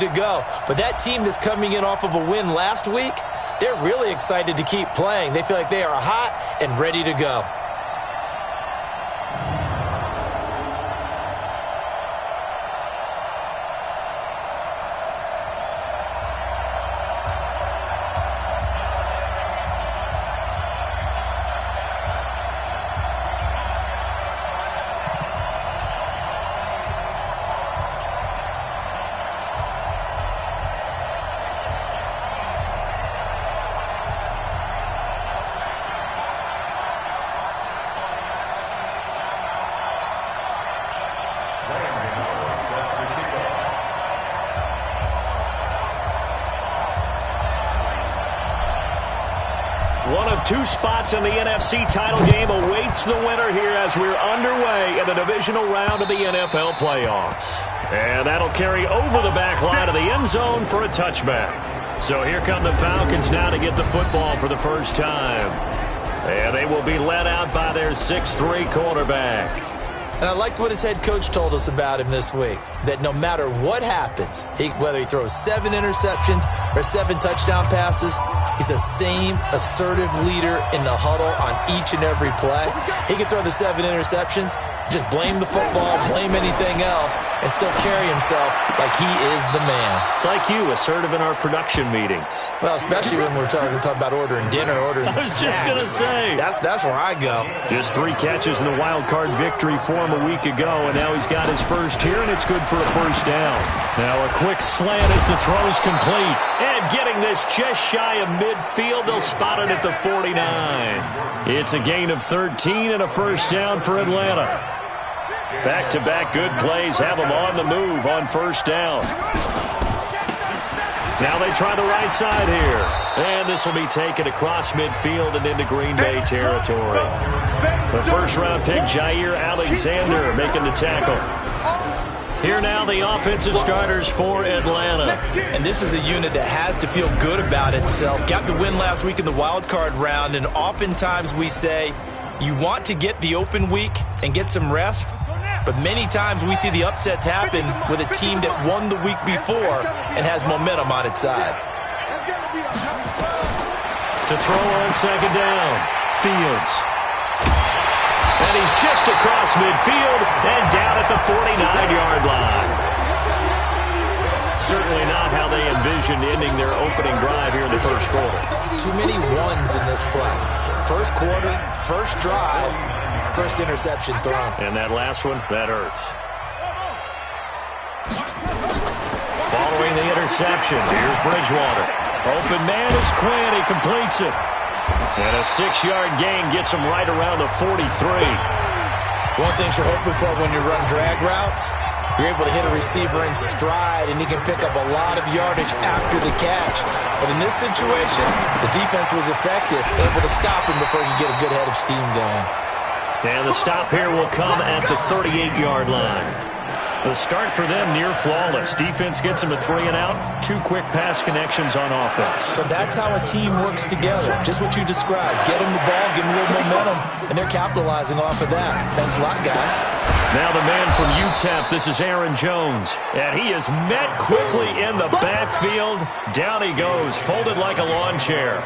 to go. But that team that's coming in off of a win last week, they're really excited to keep playing. They feel like they are hot and ready to go. One of two spots in the NFC title game awaits the winner here as we're underway in the divisional round of the NFL playoffs. And that'll carry over the back line of the end zone for a touchback. So here come the Falcons now to get the football for the first time. And they will be led out by their 6'3" quarterback. And I liked what his head coach told us about him this week, that no matter what happens, whether he throws 7 interceptions or 7 touchdown passes, he's the same assertive leader in the huddle on each and every play. He can throw the 7 interceptions, just blame the football, blame anything else, and still carry himself like he is the man. It's like you, assertive in our production meetings. Well, especially when we're talking about ordering dinner, ordering some snacks. I was just going to say. That's where I go. Just 3 catches in the wild card victory for him a week ago, and now he's got his first here, and it's good for a first down. Now a quick slant as the throw's complete. And getting this just shy of midfield, they'll spot it at the 49. It's a gain of 13 and a first down for Atlanta. Back-to-back good plays have them on the move on first down. Now they try the right side here. And this will be taken across midfield and into Green Bay territory. The first-round pick, Jair Alexander, making the tackle. Here now the offensive starters for Atlanta. And this is a unit that has to feel good about itself. Got the win last week in the wild card round, and oftentimes we say you want to get the open week and get some rest. But many times we see the upsets happen with a team that won the week before and has momentum on its side. To throw on second down, Fields. And he's just across midfield and down at the 49-yard line. Certainly not how they envisioned ending their opening drive here in the first quarter. Too many ones in this play. First quarter, first drive, first interception thrown. And that last one, that hurts. Following the interception, here's Bridgewater. Open man is Quinn. He completes it. And a 6-yard gain gets him right around the 43. One thing you're hoping for when you run drag routes, you're able to hit a receiver in stride, and he can pick up a lot of yardage after the catch. But in this situation, the defense was effective, able to stop him before he could get a good head of steam going. And the stop here will come at the 38-yard line. The start for them near flawless. Defense gets them a 3-and-out, 2 quick pass connections on offense. So that's how a team works together. Just what you described. Get them the ball, give them a little momentum, and they're capitalizing off of that. Thanks a lot, guys. Now the man from UTEP, this is Aaron Jones. And he is met quickly in the backfield. Down he goes, folded like a lawn chair.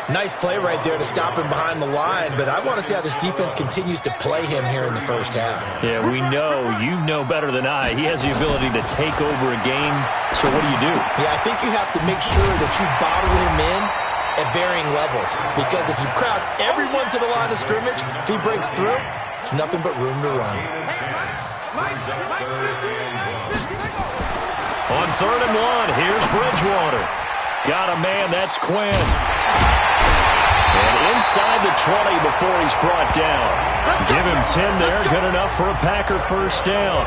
Nice play right there to stop him behind the line, but I want to see how this defense continues to play him here in the first half. Yeah, we know. You know better than I. He has the ability to take over a game. So what do you do? Yeah, I think you have to make sure that you bottle him in at varying levels, because if you crowd everyone to the line of scrimmage, if he breaks through, it's nothing but room to run. On 3rd and 1, here's Bridgewater. Got a man, that's Quinn. And inside the 20 before he's brought down. Give him 10 there, good enough for a Packer first down.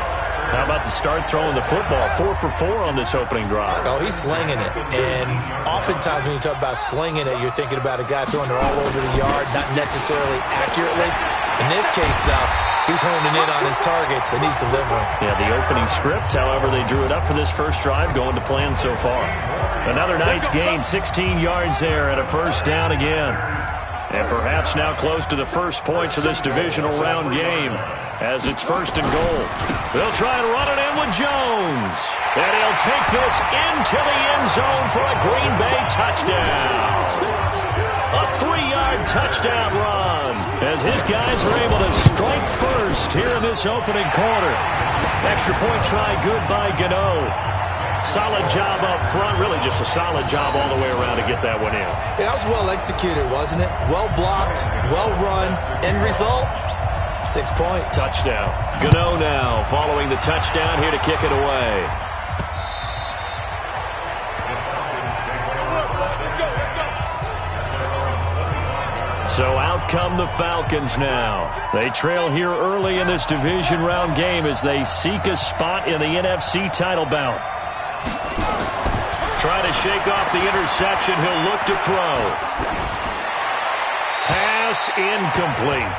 How about the start throwing the football? 4 for 4 on this opening drive. Oh, he's slinging it. And oftentimes when you talk about slinging it, you're thinking about a guy throwing it all over the yard, not necessarily accurately. In this case, though, he's honing in on his targets, and he's delivering. Yeah, the opening script, however, they drew it up for this first drive, going to plan so far. Another nice gain, 16 yards there, and a first down again. And perhaps now close to the first points of this divisional round game as it's first and goal. They'll try and run it in with Jones. And he'll take this into the end zone for a Green Bay touchdown. A 3-yard touchdown run as his guys are able to strike first here in this opening quarter. Extra point try good by Gano. Solid job up front, really just a solid job all the way around to get that one in. That was well executed, wasn't it? Well blocked, well run. End result, 6 points. Touchdown. Gano now following the touchdown here to kick it away. So out come the Falcons now. They trail here early in this division round game as they seek a spot in the NFC title bout. Trying to shake off the interception. He'll look to throw. Pass incomplete.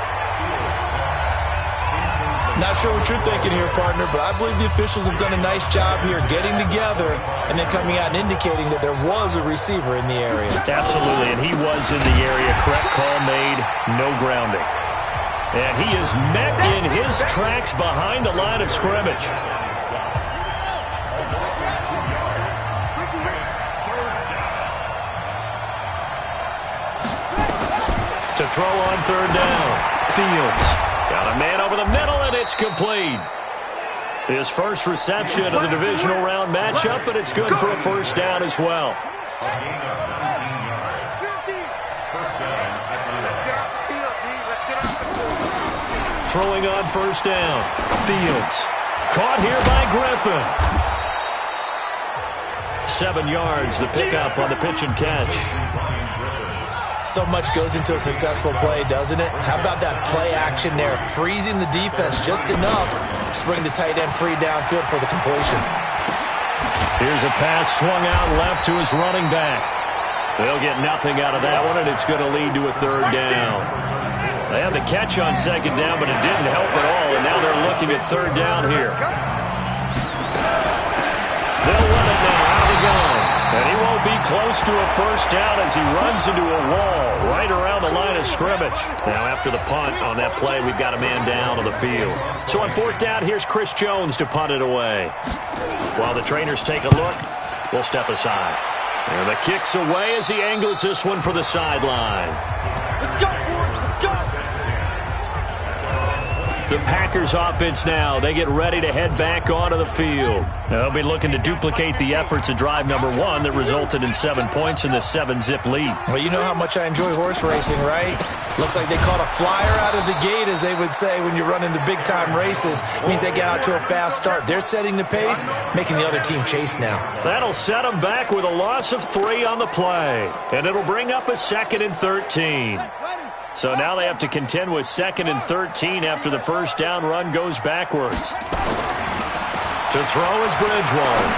Not sure what you're thinking here, partner, but I believe the officials have done a nice job here getting together and then coming out and indicating that there was a receiver in the area. Absolutely, and he was in the area. Correct call made, no grounding. And he is met in his tracks behind the line of scrimmage. To throw on third down. Fields. Got a man over the middle, and it's complete. His first reception of the divisional round matchup, but it's good for a first down as well. Throwing on first down. Fields. Caught here by Griffin. 7 yards, the pickup on the pitch and catch. So much goes into a successful play, doesn't it? How about that play action there? Freezing the defense just enough to bring the tight end free downfield for the completion. Here's a pass swung out left to his running back. They'll get nothing out of that one, and it's going to lead to a third down. They had the catch on second down, but it didn't help at all, and now they're looking at third down here. They'll run it now. Out of the gun. And he won't be close to a first down as he runs into a wall right around the line of scrimmage. Now after the punt on that play, we've got a man down on the field. So on fourth down, here's Chris Jones to punt it away. While the trainers take a look, we'll step aside. And the kick's away as he angles this one for the sideline. Let's go, boys. Let's go. The Packers offense now. They get ready to head back onto the field. They'll be looking to duplicate the efforts of drive number 1 that resulted in 7 points in the 7-zip lead. Well, you know how much I enjoy horse racing, right? Looks like they caught a flyer out of the gate, as they would say when you're running the big-time races. It means they get out to a fast start. They're setting the pace, making the other team chase now. That'll set them back with a loss of 3 on the play. And it'll bring up a 2nd and 13. So now they have to contend with 2nd and 13 after the first down run goes backwards. To throw is Bridgewater.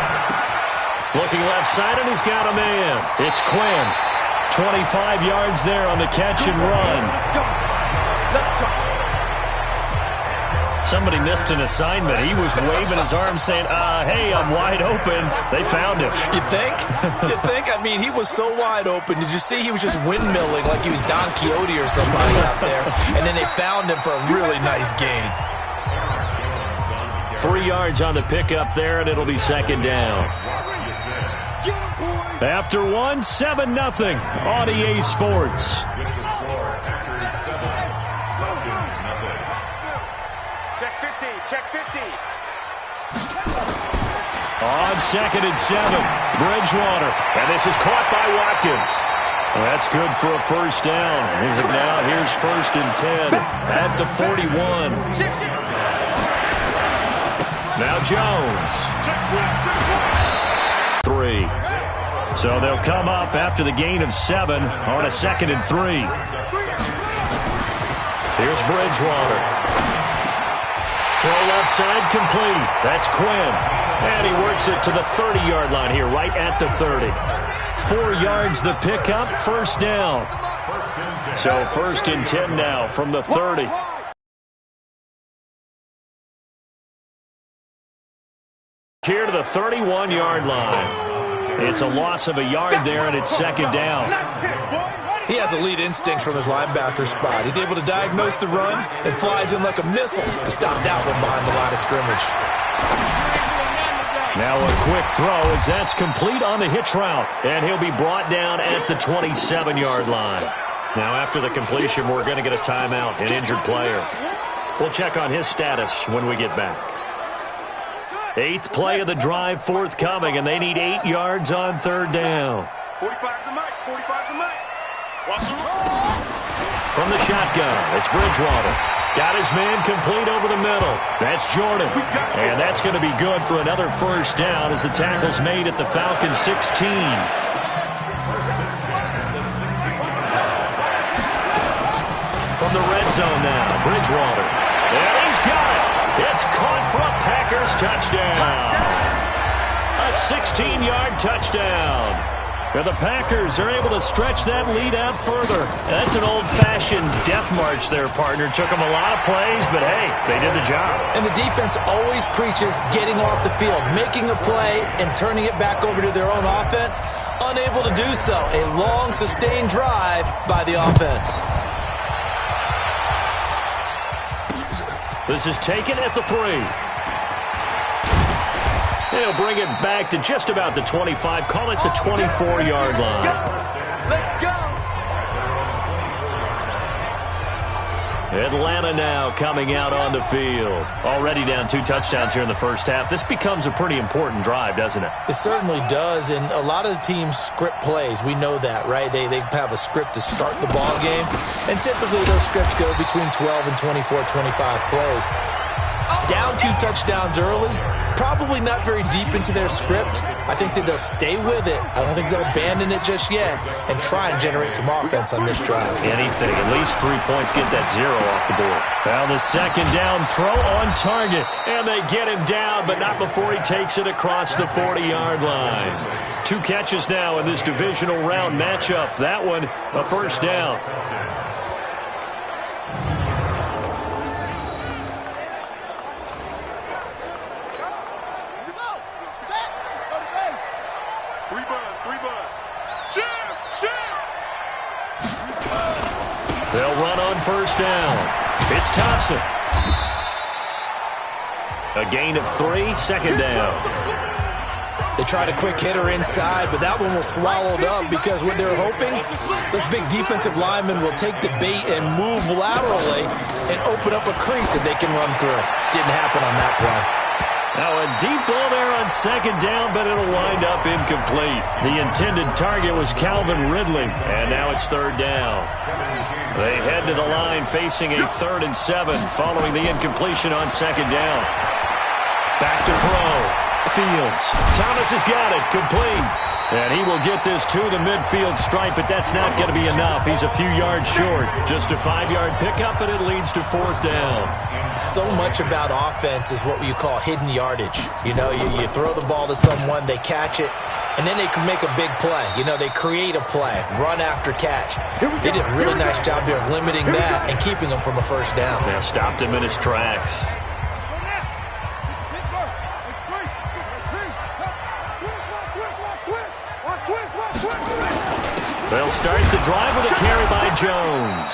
Looking left side, and he's got a man. It's Quinn. 25 yards there on the catch and run. Somebody missed an assignment. He was waving his arm saying, hey, I'm wide open. They found him. You think? You think? I mean, he was so wide open. Did you see he was just windmilling like he was Don Quixote or somebody out there? And then they found him for a really nice gain. 3 yards on the pickup there, and it'll be 2nd down. After 1, 7-0 on EA Sports. Check 50. On 2nd and 7, Bridgewater. And this is caught by Watkins. That's good for a first down. Now here's 1st and 10 at the 41. Now Jones. 3. So they'll come up after the gain of 7 on a 2nd and 3. Here's Bridgewater. Throw left side complete. That's Quinn. And he works it to the 30-yard line here, right at the 30. 4 yards the pickup, first down. So 1st and 10 now from the 30. Here to the 31-yard line. It's a loss of a yard there, and it's 2nd down. He has elite instincts from his linebacker spot. He's able to diagnose the run and flies in like a missile to stop that one behind the line of scrimmage. Now a quick throw as that's complete on the hitch route. And he'll be brought down at the 27-yard line. Now after the completion, we're going to get a timeout, an injured player. We'll check on his status when we get back. 8th play of the drive forthcoming, and they need 8 yards on 3rd down. 45 to Mike, 45 to Mike. From the shotgun, it's Bridgewater. Got his man complete over the middle. That's Jordan. And that's going to be good for another first down as the tackle's made at the Falcons 16. From the red zone now, Bridgewater. And he's got it. It's caught for a Packers touchdown. A 16-yard touchdown. Now the Packers are able to stretch that lead out further. That's an old-fashioned death march there, partner. Took them a lot of plays, but hey, they did the job. And the defense always preaches getting off the field, making a play, and turning it back over to their own offense. Unable to do so. A long, sustained drive by the offense. This is taken at the 3. They'll bring it back to just about the 25. Call it the 24-yard line. Let's go. Atlanta now coming out on the field. Already down 2 touchdowns here in the first half. This becomes a pretty important drive, doesn't it? It certainly does, and a lot of the teams script plays. We know that, right? They have a script to start the ball game, and typically those scripts go between 12 and 24, 25 plays. Down 2 touchdowns early, probably not very deep into their script. I think that they'll stay with it. I don't think they'll abandon it just yet and try and generate some offense on this drive. Anything, at least 3 points, get that 0 off the board. Now the second down throw on target, and they get him down, but not before he takes it across the 40-yard line. 2 catches now in this divisional round matchup. That one, a first down. They'll run on first down. It's Thompson. A gain of 3, second down. They tried a quick hitter inside, but that one was swallowed up because what they're hoping, those big defensive linemen will take the bait and move laterally and open up a crease that they can run through. Didn't happen on that play. Now a deep ball there on second down, but it'll wind up incomplete. The intended target was Calvin Ridley, and now it's third down. They head to the line facing a 3rd and 7 following the incompletion on second down. Back to throw. Fields. Thomas has got it. Complete. And he will get this to the midfield stripe, but that's not going to be enough. He's a few yards short. Just a 5-yard pickup, and it leads to 4th down. So much about offense is what you call hidden yardage. You know, you throw the ball to someone, they catch it, and then they can make a big play. You know, they create a play, run after catch. They did a really nice job there of limiting that and keeping him from a first down. They stopped him in his tracks. They'll start the drive with a carry by Jones.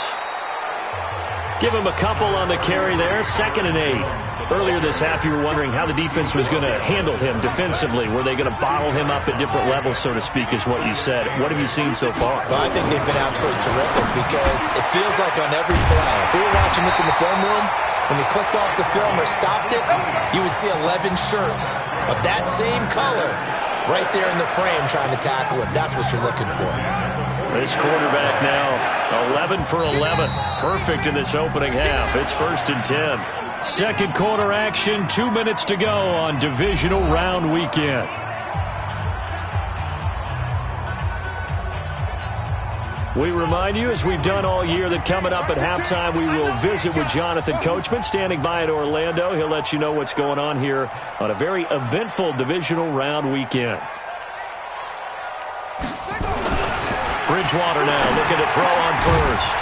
Give him a couple on the carry there, 2nd and 8. Earlier this half, you were wondering how the defense was going to handle him defensively. Were they going to bottle him up at different levels, so to speak, is what you said. What have you seen so far? Well, I think they've been absolutely terrific because it feels like on every play, if we were watching this in the film room, when you clicked off the film or stopped it, you would see 11 shirts of that same color right there in the frame trying to tackle it. That's what you're looking for. This quarterback now, 11 for 11. Perfect in this opening half. It's 1st and 10. Second quarter action, 2 minutes to go on divisional round weekend. We remind you, as we've done all year, that coming up at halftime, we will visit with Jonathan Coachman, standing by at Orlando. He'll let you know what's going on here on a very eventful divisional round weekend. Bridgewater now looking to throw on first.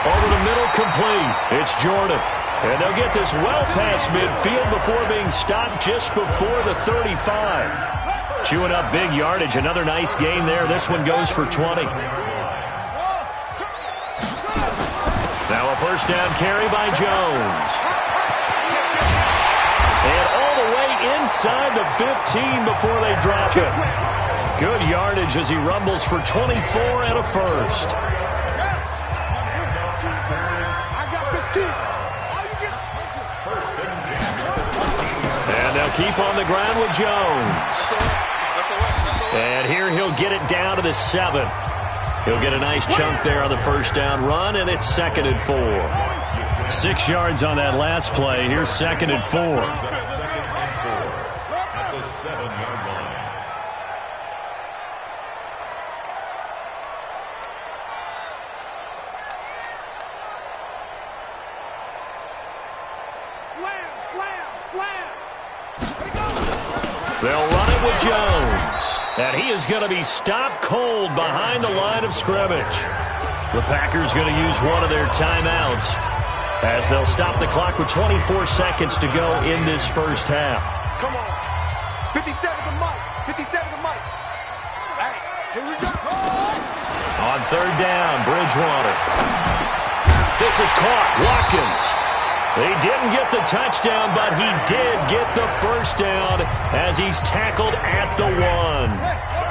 Over the middle, complete. It's Jordan. And they'll get this well past midfield before being stopped just before the 35. Chewing up big yardage. Another nice gain there. This one goes for 20. First down carry by Jones. And all the way inside the 15 before they drop it. Good yardage as he rumbles for 24 and a first. And they'll keep on the ground with Jones. And here he'll get it down to the 7. He'll get a nice chunk there on the first down run, and it's 2nd and 4. 6 yards on that last play. Here's 2nd and 4. At the 7-yard line. They'll run it with Jones. And he is going to be stopped cold behind the line of scrimmage. The Packers going to use one of their timeouts as they'll stop the clock with 24 seconds to go in this first half. Come on. 57 to Mike. 57 to Mike. Hey, here we go. On third down, Bridgewater. This is caught. Watkins. He didn't get the touchdown, but he did get the first down as he's tackled at the 1.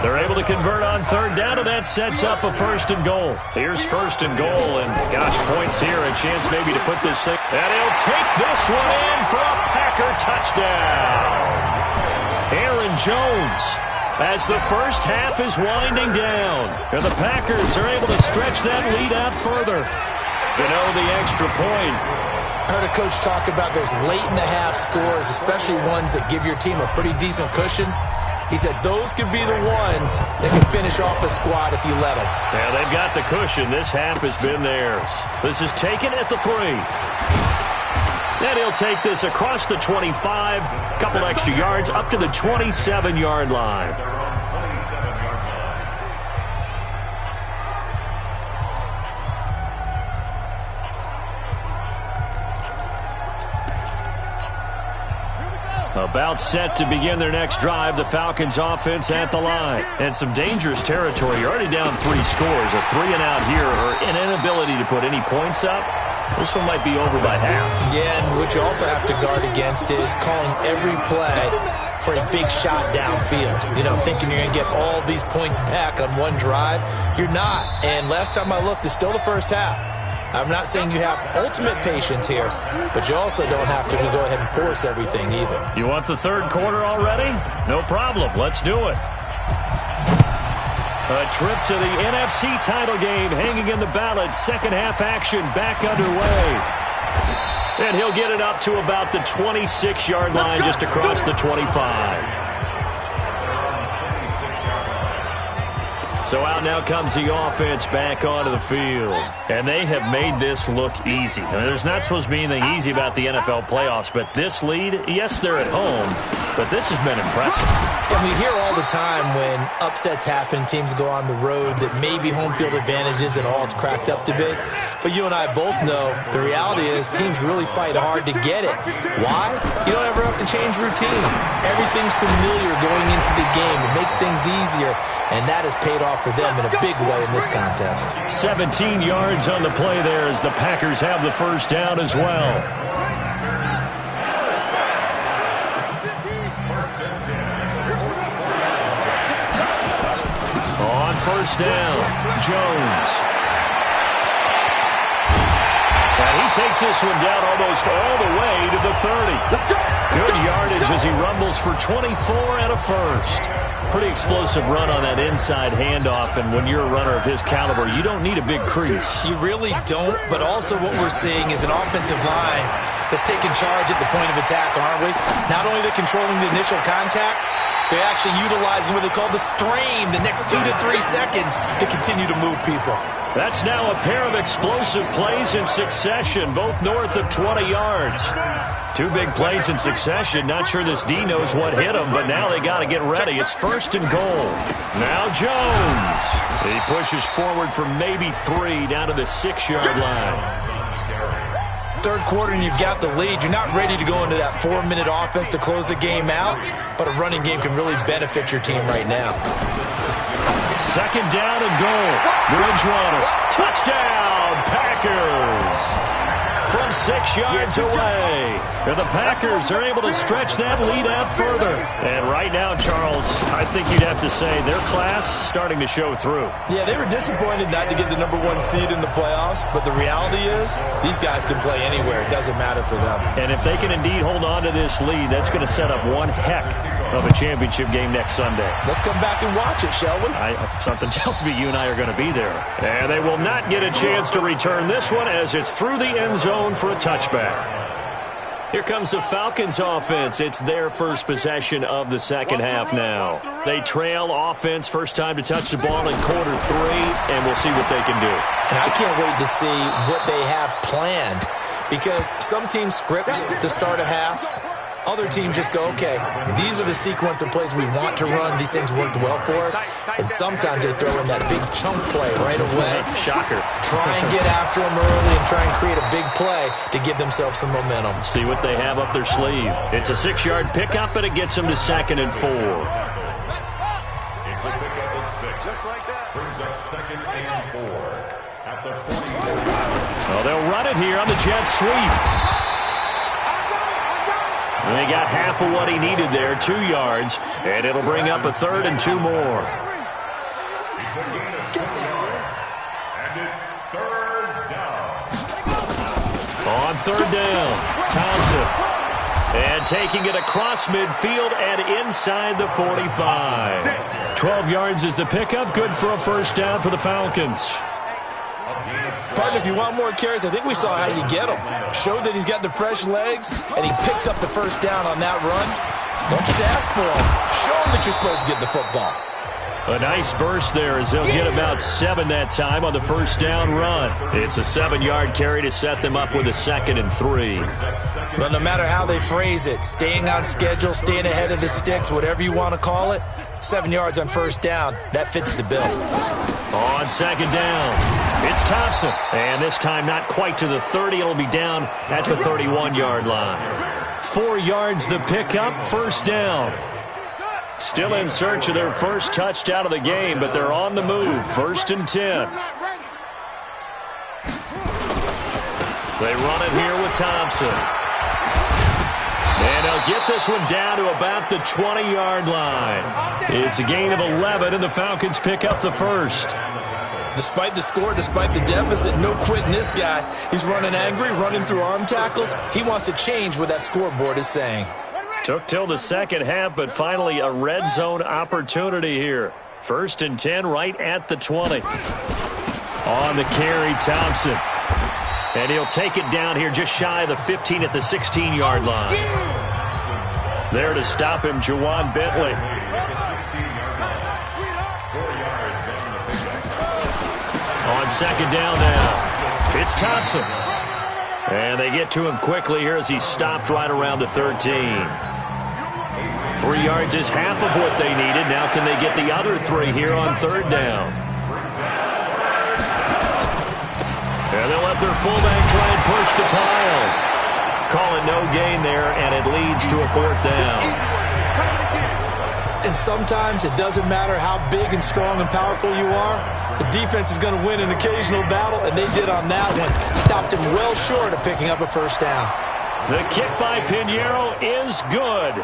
They're able to convert on third down, and that sets up a 1st and goal. Here's 1st and goal, and gosh, points here, a chance maybe to put this thing. And he'll take this one in for a Packer touchdown. Aaron Jones, as the first half is winding down, and the Packers are able to stretch that lead out further. To know the extra point. I heard a coach talk about those late-in-the-half scores, especially ones that give your team a pretty decent cushion. He said those could be the ones that can finish off a squad if you let them. Yeah, they've got the cushion. This half has been theirs. This is taken at the 3. And he'll take this across the 25, couple extra yards up to the 27-yard line. About set to begin their next drive, the Falcons offense at the line. And some dangerous territory. You're already down 3 scores. A 3-and-out here or an inability to put any points up. This one might be over by half. Yeah, and what you also have to guard against is calling every play for a big shot downfield. You know, thinking you're going to get all these points back on one drive. You're not. And last time I looked, it's still the first half. I'm not saying you have ultimate patience here, but you also don't have to go ahead and force everything either. You want the third quarter already? No problem. Let's do it. A trip to the NFC title game hanging in the balance. Second half action back underway. And he'll get it up to about the 26-yard line just across the 25. So out now comes the offense back onto the field. And they have made this look easy. I mean, there's not supposed to be anything easy about the NFL playoffs, but this lead, yes, they're at home, but this has been impressive. And we hear all the time when upsets happen, teams go on the road, that maybe home field advantage isn't all it's cracked up to be. But you and I both know the reality is teams really fight hard to get it. Why? You don't ever have to change routine. Everything's familiar going into the game. It makes things easier, and that has paid off for them in a big way in this contest. 17 yards on the play there as the Packers have the first down as well. On first down, Jones. And he takes this one down almost all the way to the 30. Good yardage as he rumbles for 24 and a first. Pretty explosive run on that inside handoff, and when you're a runner of his caliber, you don't need a big crease. You really don't, but also what we're seeing is an offensive line that's taking charge at the point of attack, aren't we? Not only they're controlling the initial contact, they're actually utilizing what they call the strain, the next 2 to 3 seconds to continue to move people. That's now a pair of explosive plays in succession, both north of 20 yards. 2 big plays in succession. Not sure this D knows what hit him, but now they got to get ready. It's first and goal. Now Jones. He pushes forward for maybe 3 down to the 6-yard line. Third quarter and you've got the lead. You're not ready to go into that 4-minute offense to close the game out, but a running game can really benefit your team right now. Second down and goal. Bridgewater. Touchdown, Packers. from 6 yards away. And the Packers are able to stretch that lead out further. And right now, Charles, I think you'd have to say their class starting to show through. Yeah, they were disappointed not to get the #1 seed in the playoffs, but the reality is these guys can play anywhere. It doesn't matter for them. And if they can indeed hold on to this lead, that's going to set up one heck of a championship game next Sunday. Let's come back and watch it, shall we? Something tells me you and I are going to be there. And they will not get a chance to return this one as it's through the end zone for a touchback. Here comes the Falcons offense. It's their first possession of the second half now. They trail offense, first time to touch the ball in quarter 3, and we'll see what they can do. And I can't wait to see what they have planned, because some teams script to start a half. Other teams just go, okay, these are the sequence of plays we want to run. These things worked well for us. And sometimes they throw in that big chunk play right away. Shocker. Try and get after them early and try and create a big play to give themselves some momentum. See what they have up their sleeve. It's a 6-yard pickup, and it gets them to 2nd and 4. It's a pickup of 6. Just like that. Brings up 2nd and 4 at the 44. Well, they'll run it here on the jet sweep. And they got half of what he needed there, 2 yards, and it'll bring up a 3rd and 2 more. It's a gain of 2 yards, and it's 3rd down. On 3rd down, Thompson. And taking it across midfield and inside the 45. 12 yards is the pickup, good for a first down for the Falcons. Partner, if you want more carries, I think we saw how you get him. Showed that he's got the fresh legs, and he picked up the first down on that run. Don't just ask for him. Show him that you're supposed to get the football. A nice burst there as they'll get about 7 that time on the first down run. It's a 7-yard carry to set them up with a 2nd and 3. Well, no matter how they phrase it, staying on schedule, staying ahead of the sticks, whatever you want to call it, 7 yards on first down, that fits the bill. On 2nd down, it's Thompson. And this time not quite to the 30. It'll be down at the 31-yard line. 4 yards the pickup, first down. Still in search of their first touchdown of the game, but they're on the move. 1st and 10. They run it here with Thompson. And they'll get this one down to about the 20-yard line. It's a gain of 11, and the Falcons pick up the first. Despite the score, despite the deficit, no quitting this guy. He's running angry, running through arm tackles. He wants to change what that scoreboard is saying. Took till the second half, but finally a red zone opportunity here. 1st and 10 right at the 20. On the carry, Thompson. And he'll take it down here just shy of the 15 at the 16-yard line. There to stop him, Juwan Bentley. On 2nd down now, it's Thompson. And they get to him quickly here as he stopped right around the 13. 3 yards is half of what they needed. Now can they get the other 3 here on 3rd down? And they'll let their fullback try and push the pile. Calling no gain there, and it leads to a 4th down. And sometimes it doesn't matter how big and strong and powerful you are. The defense is going to win an occasional battle, and they did on that one. Stopped him well short of picking up a first down. The kick by Pinheiro is good.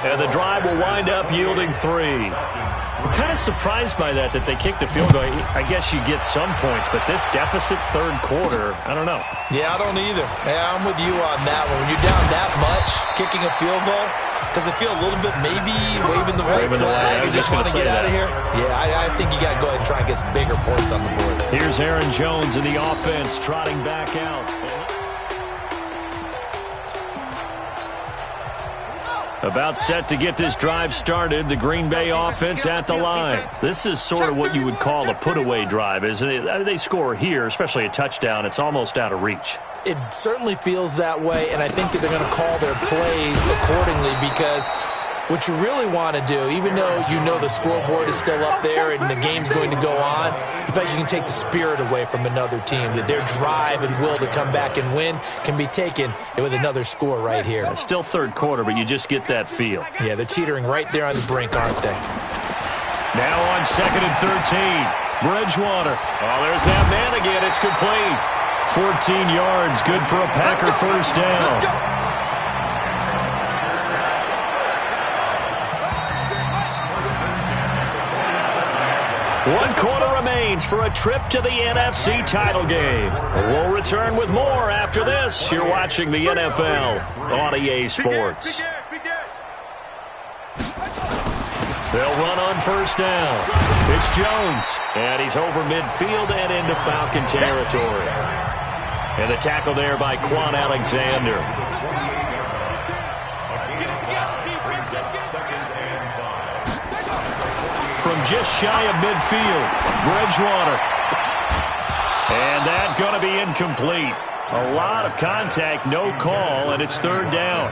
And the drive will wind up yielding 3. I'm kind of surprised by that they kicked the field goal. I guess you get some points, but this deficit 3rd quarter, I don't know. Yeah, I don't either. Yeah, I'm with you on that one. When you're down that much, kicking a field goal, does it feel a little bit maybe waving the white flag and just want to get out of here? Yeah, I think you got to go ahead and try and get some bigger points on the board. Here's Aaron Jones in the offense trotting back out. About set to get this drive started, the Green Bay offense at the line. This is sort of what you would call a put-away drive, isn't it? I mean, they score here, especially a touchdown. It's almost out of reach. It certainly feels that way, and I think that they're going to call their plays accordingly, because what you really want to do, even though you know the scoreboard is still up there and the game's going to go on, you feel like you can take the spirit away from another team, that their drive and will to come back and win can be taken with another score right here. It's still 3rd quarter, but you just get that feel. Yeah, they're teetering right there on the brink, aren't they? Now on 2nd and 13, Bridgewater. Oh, there's that man again. It's complete. 14 yards, good for a Packer first down. One quarter remains for a trip to the NFC title game. We'll return with more after this. You're watching the NFL on EA Sports. They'll run on first down. It's Jones, and he's over midfield and into Falcon territory. And the tackle there by Quan Alexander. From just shy of midfield, Bridgewater. And that's going to be incomplete. A lot of contact, no call, and it's third down.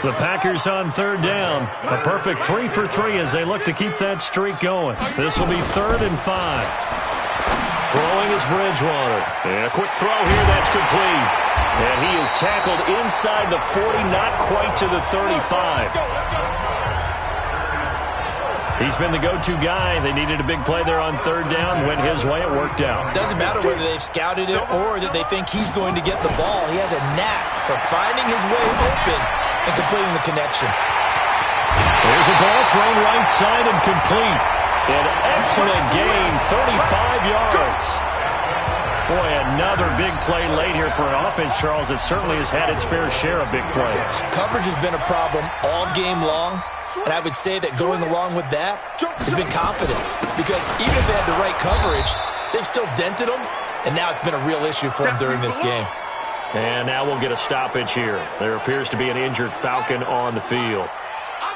The Packers on third down. A perfect 3 for 3 as they look to keep that streak going. This will be 3rd and 5. Throwing is Bridgewater. And a quick throw here, that's complete. And he is tackled inside the 40, not quite to the 35. He's been the go-to guy. They needed a big play there on third down. Went his way. It worked out. Doesn't matter whether they've scouted it or that they think he's going to get the ball. He has a knack for finding his way open and completing the connection. There's a ball thrown right side and complete. An excellent gain, 35 yards. Boy, another big play late here for an offense, Charles. It certainly has had its fair share of big plays. Coverage has been a problem all game long. And I would say that going along with that has been confidence. Because even if they had the right coverage, they've still dented them. And now it's been a real issue for them during this game. And now we'll get a stoppage here. There appears to be an injured Falcon on the field.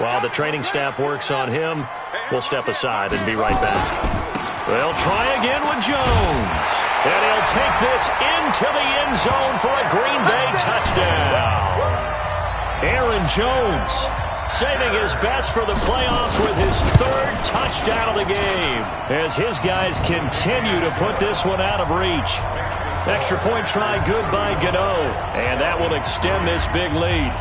While the training staff works on him, we'll step aside and be right back. They'll try again with Jones. And he'll take this into the end zone for a Green Bay touchdown. Aaron Jones saving his best for the playoffs with his 3rd touchdown of the game as his guys continue to put this one out of reach. Extra point try good by Gano, and that will extend this big lead.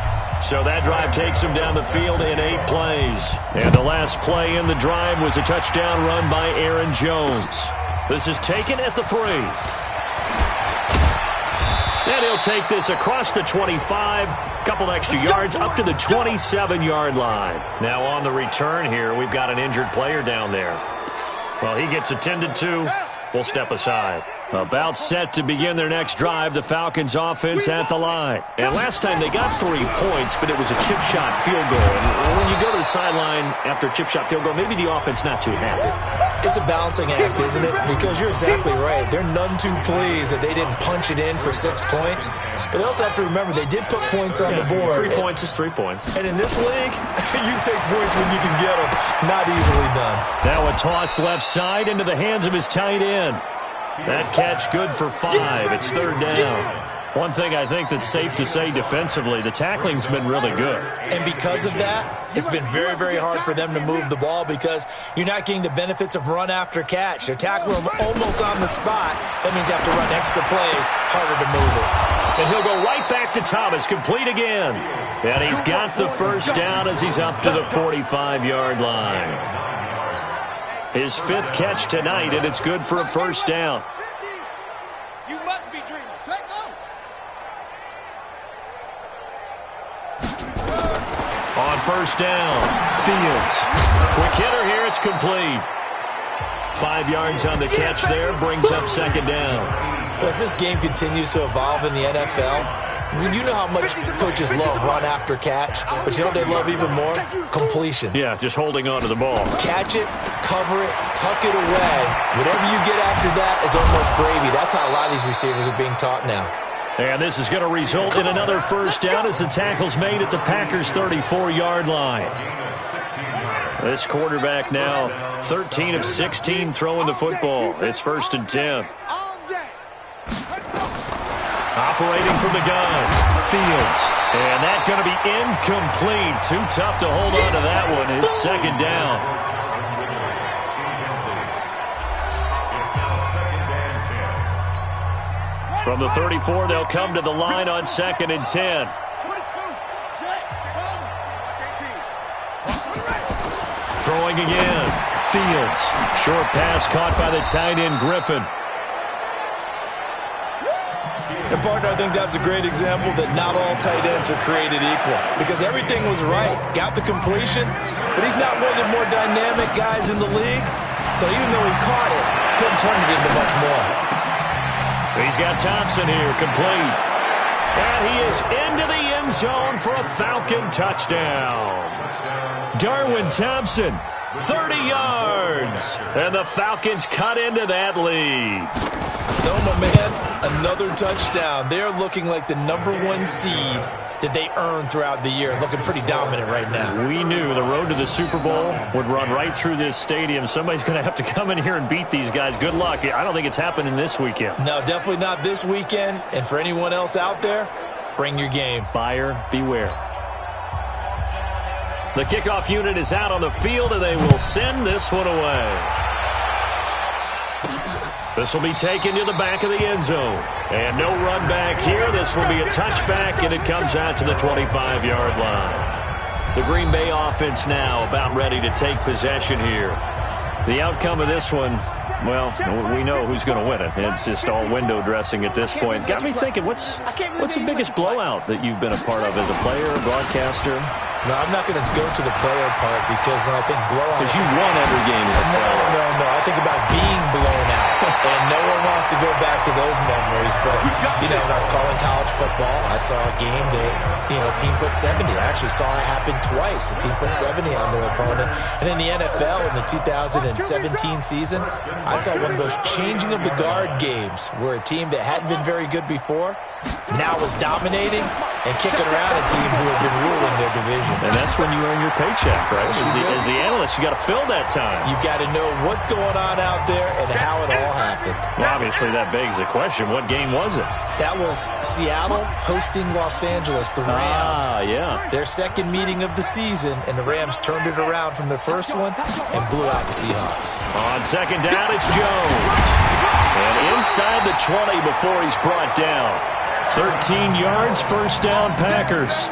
So that drive takes him down the field in 8 plays. And the last play in the drive was a touchdown run by Aaron Jones. This is taken at the 3. And he'll take this across the 25, couple extra yards up to the 27-yard line. Now on the return here, we've got an injured player down there. Well, he gets attended to. We'll step aside. About set to begin their next drive, the Falcons offense at the line. And last time they got 3 points, but it was a chip shot field goal. And when you go to the sideline after a chip shot field goal, maybe the offense not too happy. It's a balancing act, isn't it? Because you're exactly right. They're none too pleased that they didn't punch it in for 6 points. But they also have to remember they did put points on the board. 3 points is 3 points. And in this league, you take points when you can get them. Not easily done. Now a toss left side into the hands of his tight end. That catch good for 5. It's third down. One thing I think that's safe to say defensively, the tackling's been really good. And because of that, it's been very, very hard for them to move the ball because you're not getting the benefits of run after catch. They're tackling them almost on the spot. That means you have to run extra plays, harder to move it. And he'll go right back to Thomas, complete again. And he's got the first down as he's up to the 45-yard line. His 5th catch tonight, and it's good for a first down. You must be dreaming. On first down, Fields. Quick hitter here, it's complete. 5 yards on the catch there, brings up second down. Well, as this game continues to evolve in the NFL, you know how much coaches love run after catch, but you know what they love even more? Completion. Yeah, just holding on to the ball. Catch it, cover it, tuck it away. Whatever you get after that is almost gravy. That's how a lot of these receivers are being taught now. And this is going to result in another first down as the tackle's made at the Packers' 34-yard line. This quarterback now 13 of 16 throwing the football. It's 1st and 10. Operating from the gun, Fields. And that's going to be incomplete. Too tough to hold on to that one. It's second down. From the 34, they'll come to the line on 2nd and 10. Throwing again, Fields. Short pass caught by the tight end, Griffin. And, partner, I think that's a great example that not all tight ends are created equal because everything was right. Got the completion, but he's not one of the more dynamic guys in the league. So even though he caught it, couldn't turn it into much more. He's got Thompson here, complete. And he is into the end zone for a Falcon touchdown. Darwin Thompson, 30 yards. And the Falcons cut into that lead. So, my man, another touchdown. They're looking like the #1 seed that they earned throughout the year. Looking pretty dominant right now. We knew the road to the Super Bowl would run right through this stadium. Somebody's going to have to come in here and beat these guys. Good luck. I don't think it's happening this weekend. No, definitely not this weekend. And for anyone else out there, bring your game. Buyer beware. The kickoff unit is out on the field, and they will send this one away. This will be taken to the back of the end zone. And no run back here. This will be a touchback, and it comes out to the 25-yard line. The Green Bay offense now about ready to take possession here. The outcome of this one, well, we know who's going to win it. It's just all window dressing at this point. Got me thinking, what's the biggest blowout that you've been a part of as a player, broadcaster? No, I'm not going to go to the player part because when I think blowout... Because you won every game as a player. No. I think about being blown out. And no one wants to go back to those memories. But, when I was calling college football, I saw a game that, a team put 70. I actually saw it happen twice. A team put 70 on their opponent. And in the NFL, in the 2017 season, I saw one of those changing of the guard games where a team that hadn't been very good before now was dominating and kicking around a team who had been ruling their division. And that's when you earn your paycheck, right? As the analyst, you got to fill that time. You've got to know what's going on out there and how it all happened. Well, obviously, that begs the question, what game was it? That was Seattle hosting Los Angeles, the Rams. Yeah. Their second meeting of the season, and the Rams turned it around from their first one and blew out the Seahawks. On second down, it's Jones. And inside the 20 before he's brought down. 13 yards, first down, Packers.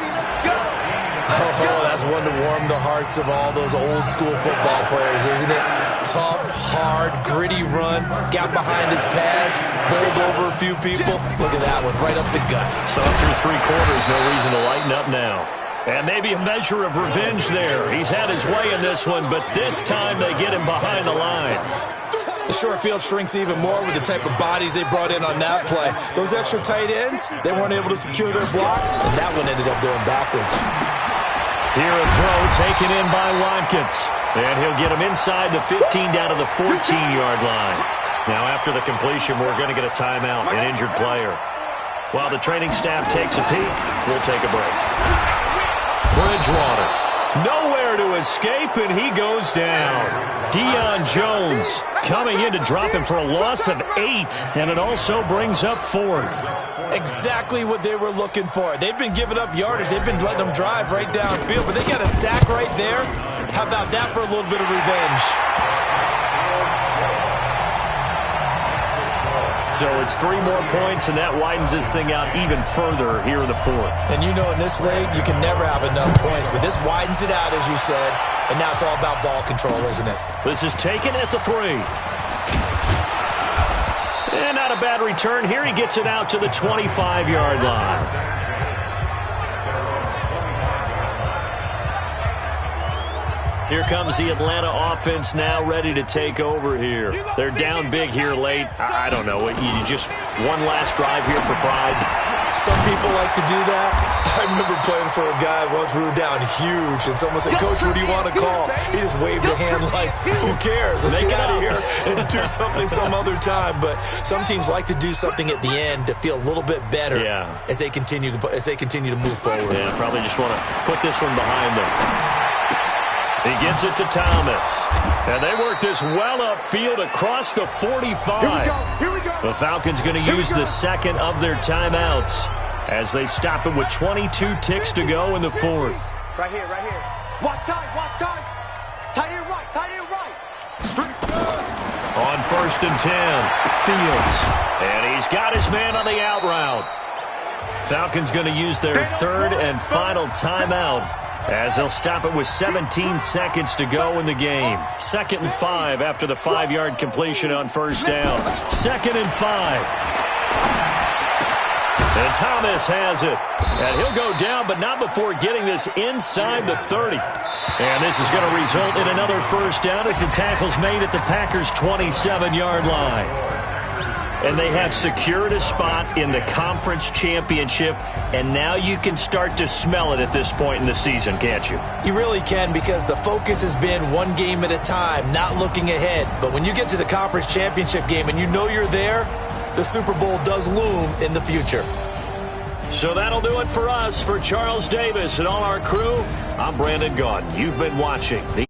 Oh, that's one to warm the hearts of all those old school football players, isn't it? Tough, hard, gritty run, got behind his pads, bowled over a few people. Look at that one, right up the gut. So through 3 quarters, no reason to lighten up now. And maybe a measure of revenge there. He's had his way in this one, but this time they get him behind the line. The short field shrinks even more with the type of bodies they brought in on that play. Those extra tight ends, they weren't able to secure their blocks, and that one ended up going backwards. Here a throw taken in by Watkins. And he'll get him inside the 15 down to the 14-yard line. Now after the completion, we're going to get a timeout, an injured player. While the training staff takes a peek, we'll take a break. Bridgewater. Nowhere to escape, and he goes down. Deion Jones coming in to drop him for a loss of 8, and it also brings up 4th. Exactly what they were looking for. They've been giving up yardage. They've been letting them drive right downfield, but they got a sack right there. How about that for a little bit of revenge? So it's 3 more points, and that widens this thing out even further here in the 4th. And in this league, you can never have enough points, but this widens it out, as you said, and now it's all about ball control, isn't it? This is taken at the 3. And not a bad return here. He gets it out to the 25-yard line. Here comes the Atlanta offense now ready to take over here. They're down big here late. I don't know. You just one last drive here for pride. Some people like to do that. I remember playing for a guy once. We were down huge, and someone said, "Coach, what do you want to call?" He just waved a hand like, "Who cares? Let's get out of here and do something some other time." But some teams like to do something at the end to feel a little bit better as they continue to move forward. Yeah, probably just want to put this one behind them. He gets it to Thomas. And they work this well upfield across the 45. Here we go. The Falcons going to use the second of their timeouts as they stop it with 22 ticks to go in the 4th. Right here, right here. Watch time, watch time. Tight end right, tight end right. On 1st and 10, Fields. And he's got his man on the out route. Falcons going to use their 3rd and final timeout as they'll stop it with 17 seconds to go in the game. 2nd and 5 after the 5-yard completion on 1st down. 2nd and 5. And Thomas has it. And he'll go down, but not before getting this inside the 30. And this is going to result in another first down as the tackle's made at the Packers' 27-yard line. And they have secured a spot in the conference championship, and now you can start to smell it at this point in the season, can't you? You really can, because the focus has been one game at a time, not looking ahead. But when you get to the conference championship game and you know you're there, the Super Bowl does loom in the future. So that'll do it for us. For Charles Davis and all our crew, I'm Brandon Gaudin. You've been watching the